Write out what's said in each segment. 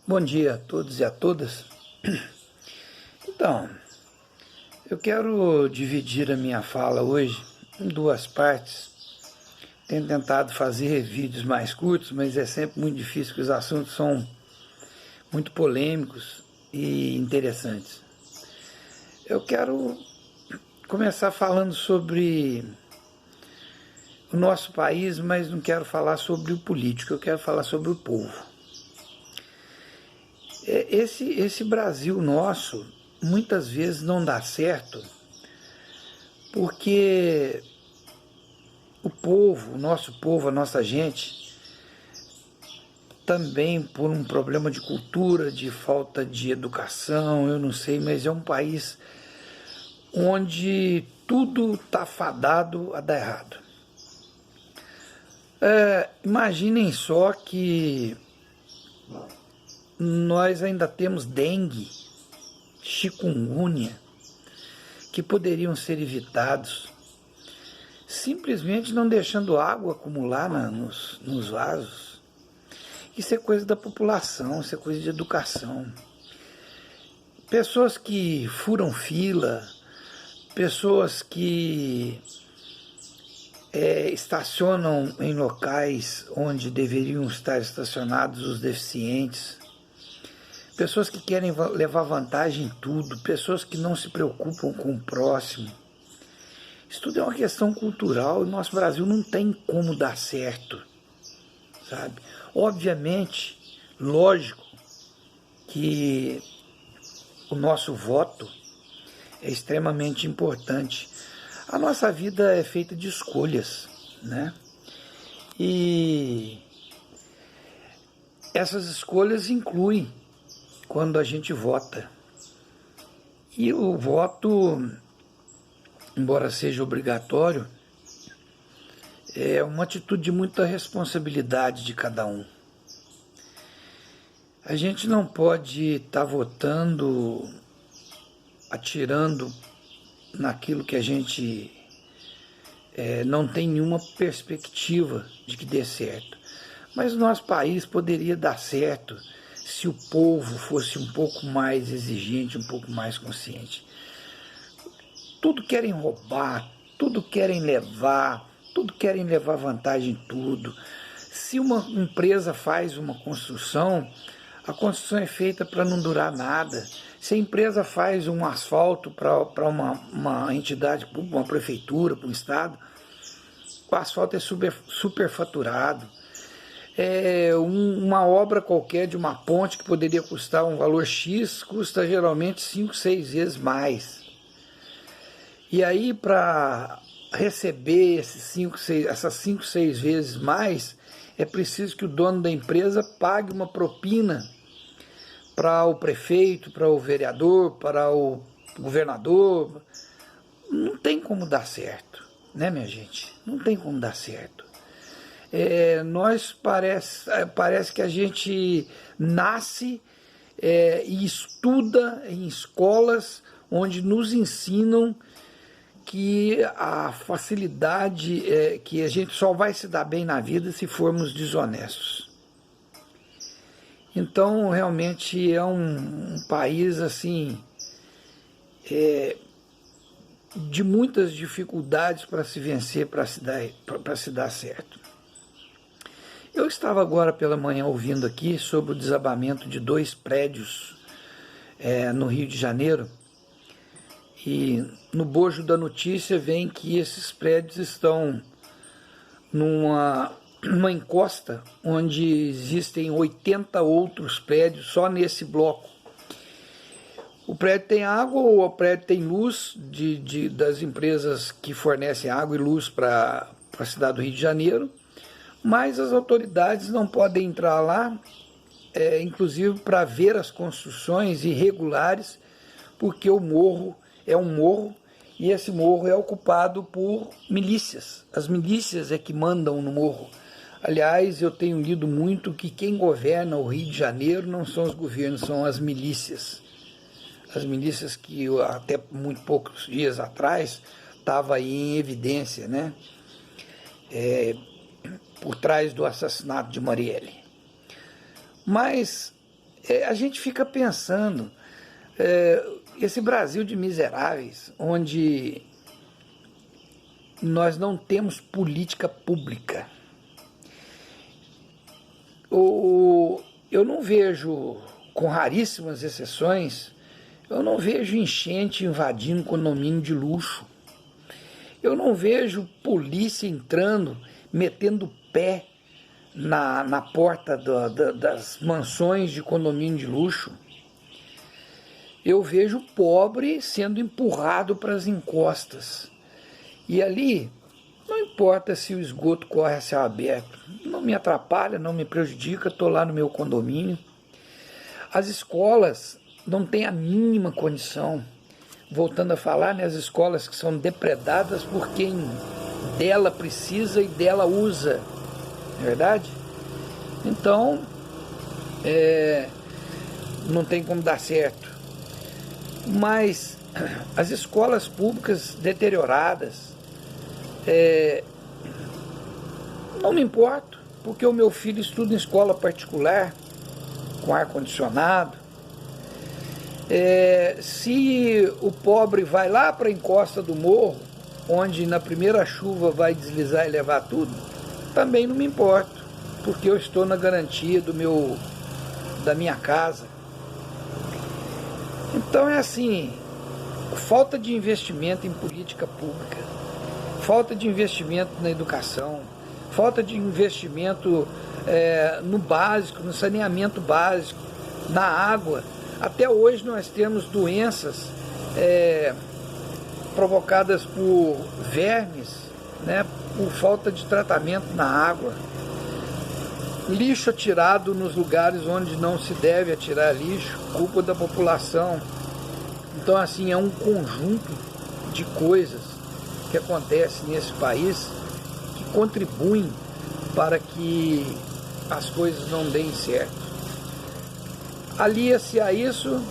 Bom dia a todos e a todas. Então, eu quero dividir a minha fala hoje em duas partes. Tenho tentado fazer vídeos mais curtos, mas é sempre muito difícil, porque os assuntos são muito polêmicos e interessantes. Eu quero começar falando sobre o nosso país, mas não quero falar sobre o político, eu quero falar sobre o povo. Esse Brasil nosso muitas vezes não dá certo porque o povo, o nosso povo, a nossa gente, também por um problema de cultura, de falta de educação, eu não sei, mas é um país onde tudo está fadado a dar errado. Imaginem só que nós ainda temos dengue, chikungunya, que poderiam ser evitados simplesmente não deixando água acumular nos vasos. Isso é coisa da população, isso é coisa de educação. Pessoas que furam fila, pessoas que estacionam em locais onde deveriam estar estacionados os deficientes, pessoas que querem levar vantagem em tudo, pessoas que não se preocupam com o próximo. Isso tudo é uma questão cultural e nosso Brasil não tem como dar certo, sabe? Obviamente, lógico que o nosso voto é extremamente importante. A nossa vida é feita de escolhas, né? E essas escolhas incluem quando a gente vota. E o voto, embora seja obrigatório, é uma atitude de muita responsabilidade de cada um. A gente não pode estar votando, atirando naquilo que a gente não tem nenhuma perspectiva de que dê certo. Mas o nosso país poderia dar certo se o povo fosse um pouco mais exigente, um pouco mais consciente. Tudo querem roubar, tudo querem levar vantagem em tudo. Se uma empresa faz uma construção, a construção é feita para não durar nada. Se a empresa faz um asfalto para uma entidade pública, uma prefeitura, para um estado, o asfalto é superfaturado. Uma obra qualquer de uma ponte que poderia custar um valor X, custa geralmente 5, 6 vezes mais. E aí, para receber essas 5, 6 vezes mais, é preciso que o dono da empresa pague uma propina para o prefeito, para o vereador, para o governador. Não tem como dar certo, né, minha gente? Não tem como dar certo. Parece que a gente nasce e estuda em escolas onde nos ensinam que a facilidade que a gente só vai se dar bem na vida se formos desonestos. Então, realmente é um país assim de muitas dificuldades para se vencer, para se dar certo. Eu estava agora pela manhã ouvindo aqui sobre o desabamento de 2 prédios no Rio de Janeiro, e no bojo da notícia vem que esses prédios estão numa encosta onde existem 80 outros prédios só nesse bloco. O prédio tem água ou o prédio tem luz das empresas que fornecem água e luz para a cidade do Rio de Janeiro, mas as autoridades não podem entrar lá, inclusive para ver as construções irregulares, porque o morro é um morro e esse morro é ocupado por milícias. As milícias é que mandam no morro. Aliás, eu tenho lido muito que quem governa o Rio de Janeiro não são os governos, são as milícias. As milícias que até muito poucos dias atrás estava aí em evidência, né? Por trás do assassinato de Marielle. Mas a gente fica pensando, esse Brasil de miseráveis, onde nós não temos política pública. Eu não vejo, com raríssimas exceções, eu não vejo enchente invadindo condomínio de luxo. Eu não vejo polícia entrando, metendo pé na porta das mansões de condomínio de luxo. Eu vejo pobre sendo empurrado para as encostas. E ali, não importa se o esgoto corre a céu aberto, não me atrapalha, não me prejudica, estou lá no meu condomínio. As escolas não têm a mínima condição. Voltando a falar, né, as escolas que são depredadas por quem dela precisa e dela usa, não é verdade? Então, não tem como dar certo. Mas as escolas públicas deterioradas, não me importo, porque o meu filho estuda em escola particular, com ar-condicionado. Se o pobre vai lá para a encosta do morro, onde na primeira chuva vai deslizar e levar tudo, também não me importo, porque eu estou na garantia da minha casa. Então é assim, falta de investimento em política pública, falta de investimento na educação, falta de investimento no básico, no saneamento básico, na água. Até hoje nós temos doenças provocadas por vermes, né, por falta de tratamento na água. Lixo atirado nos lugares onde não se deve atirar lixo, culpa da população. Então, assim, é um conjunto de coisas que acontecem nesse país que contribuem para que as coisas não deem certo. Alia-se a isso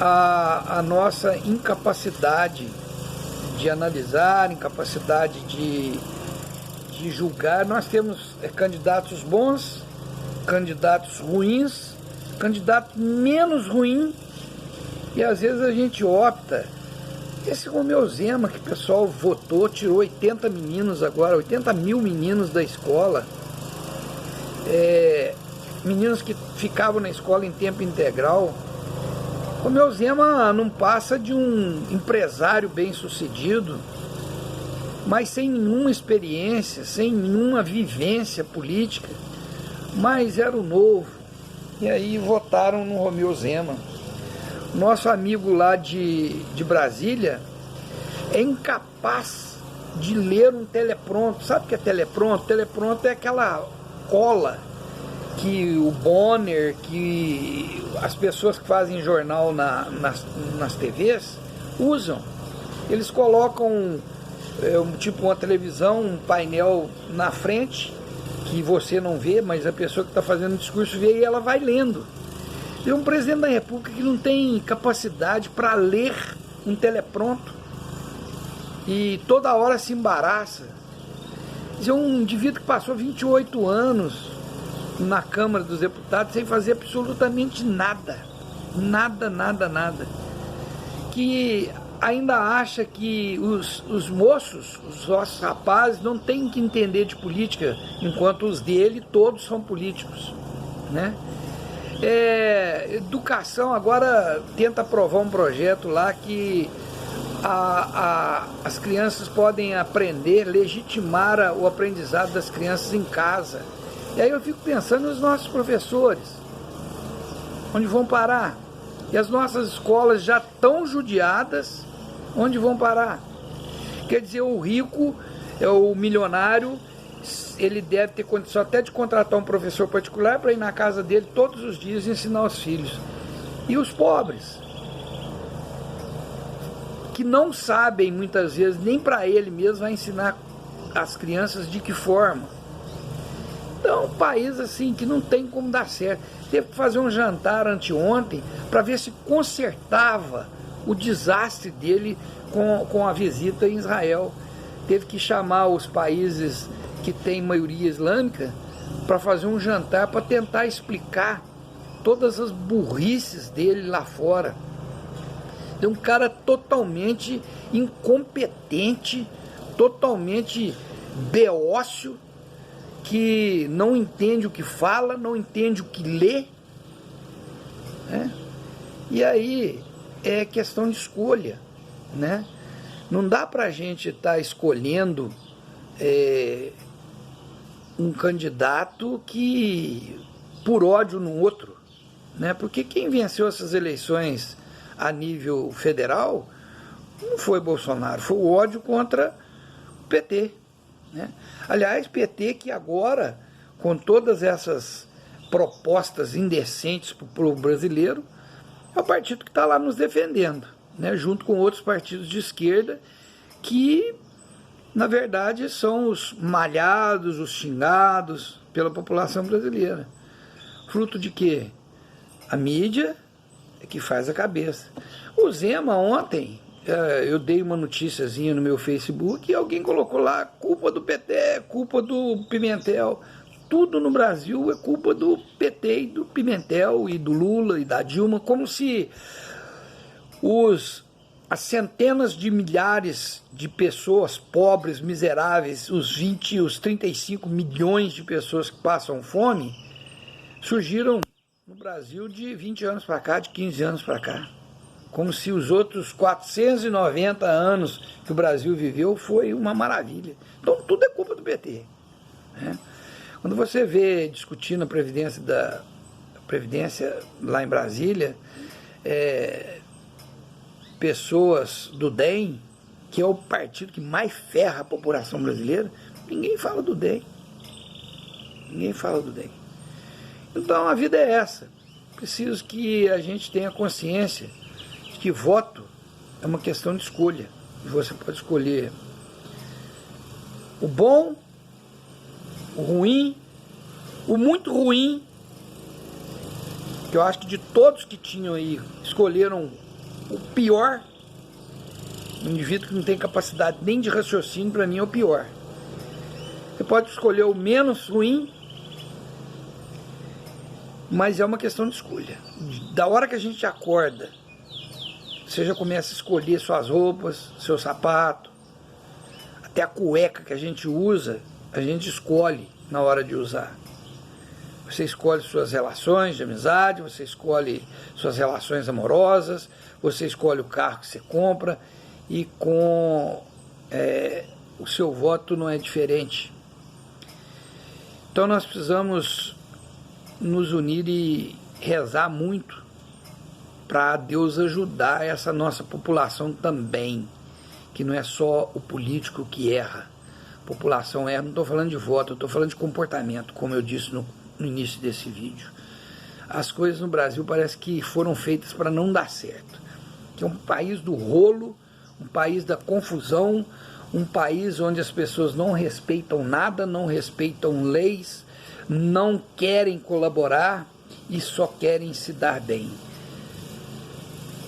a nossa incapacidade de analisar, incapacidade de julgar. Nós temos candidatos bons, candidatos ruins, candidato menos ruim, e às vezes a gente opta. Esse Romeu Zema que o pessoal votou, tirou 80 meninos agora, 80 mil meninos da escola, meninos que ficavam na escola em tempo integral. Romeu Zema não passa de um empresário bem-sucedido, mas sem nenhuma experiência, sem nenhuma vivência política, mas era o novo, e aí votaram no Romeu Zema. Nosso amigo lá de Brasília é incapaz de ler um telepronto. Sabe o que é telepronto? Telepronto é aquela cola que o Bonner, que as pessoas que fazem jornal nas TVs usam. Eles colocam tipo uma televisão, um painel na frente, que você não vê, mas a pessoa que está fazendo o discurso vê e ela vai lendo. E um presidente da República que não tem capacidade para ler um telepronto e toda hora se embaraça. É um indivíduo que passou 28 anos na Câmara dos Deputados sem fazer absolutamente nada. Nada. Que ainda acha que os moços, os nossos rapazes, não têm que entender de política, enquanto os dele todos são políticos, né? Educação agora tenta aprovar um projeto lá que as crianças podem aprender, legitimar o aprendizado das crianças em casa. E aí eu fico pensando nos nossos professores, onde vão parar? E as nossas escolas já tão judiadas, onde vão parar? Quer dizer, o rico, o milionário, ele deve ter condição até de contratar um professor particular para ir na casa dele todos os dias e ensinar os filhos. E os pobres, que não sabem muitas vezes, nem para ele mesmo vai ensinar as crianças de que forma. Então, um país assim que não tem como dar certo. Teve que fazer um jantar anteontem para ver se consertava o desastre dele com a visita em Israel. Teve que chamar os países que têm maioria islâmica para fazer um jantar para tentar explicar todas as burrices dele lá fora. É um cara totalmente incompetente, totalmente beócio, que não entende o que fala, não entende o que lê, né? E aí é questão de escolha, né? Não dá para a gente estar escolhendo um candidato que por ódio no outro, né? Porque quem venceu essas eleições a nível federal não foi Bolsonaro, foi o ódio contra o PT, né? Aliás, PT que agora, com todas essas propostas indecentes para o brasileiro, é o partido que está lá nos defendendo, né? Junto com outros partidos de esquerda que, na verdade, são os malhados, os xingados pela população brasileira. Fruto de quê? A mídia é que faz a cabeça. O Zema ontem, eu dei uma noticiazinha no meu Facebook e alguém colocou lá, culpa do PT, culpa do Pimentel. Tudo no Brasil é culpa do PT e do Pimentel e do Lula e da Dilma, como se as centenas de milhares de pessoas pobres, miseráveis, os 35 milhões de pessoas que passam fome, surgiram no Brasil de 20 anos para cá, de 15 anos para cá. Como se os outros 490 anos que o Brasil viveu foi uma maravilha. Então tudo é culpa do PT, né? Quando você vê discutindo a Previdência lá em Brasília, pessoas do DEM, que é o partido que mais ferra a população brasileira, ninguém fala do DEM. Ninguém fala do DEM. Então a vida é essa. Preciso que a gente tenha consciência de que voto é uma questão de escolha. Você pode escolher o bom, o ruim, o muito ruim, que eu acho que de todos que tinham aí, escolheram o pior. Um indivíduo que não tem capacidade nem de raciocínio, para mim é o pior. Você pode escolher o menos ruim, mas é uma questão de escolha. Da hora que a gente acorda, você já começa a escolher suas roupas, seu sapato, até a cueca que a gente usa, a gente escolhe na hora de usar. Você escolhe suas relações de amizade, você escolhe suas relações amorosas, você escolhe o carro que você compra, e com o seu voto não é diferente. Então nós precisamos nos unir e rezar muito para Deus ajudar essa nossa população também, que não é só o político que erra. A população erra, não estou falando de voto, eu estou falando de comportamento, como eu disse no início desse vídeo. As coisas no Brasil parece que foram feitas para não dar certo. Que é um país do rolo, um país da confusão, um país onde as pessoas não respeitam nada, não respeitam leis, não querem colaborar e só querem se dar bem.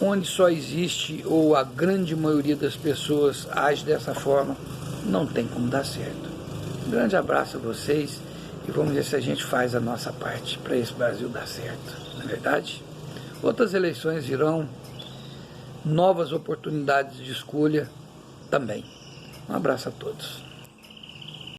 Onde só existe, ou a grande maioria das pessoas age dessa forma, não tem como dar certo. Um grande abraço a vocês e vamos ver se a gente faz a nossa parte para esse Brasil dar certo. Não é verdade? Outras eleições virão, novas oportunidades de escolha também. Um abraço a todos.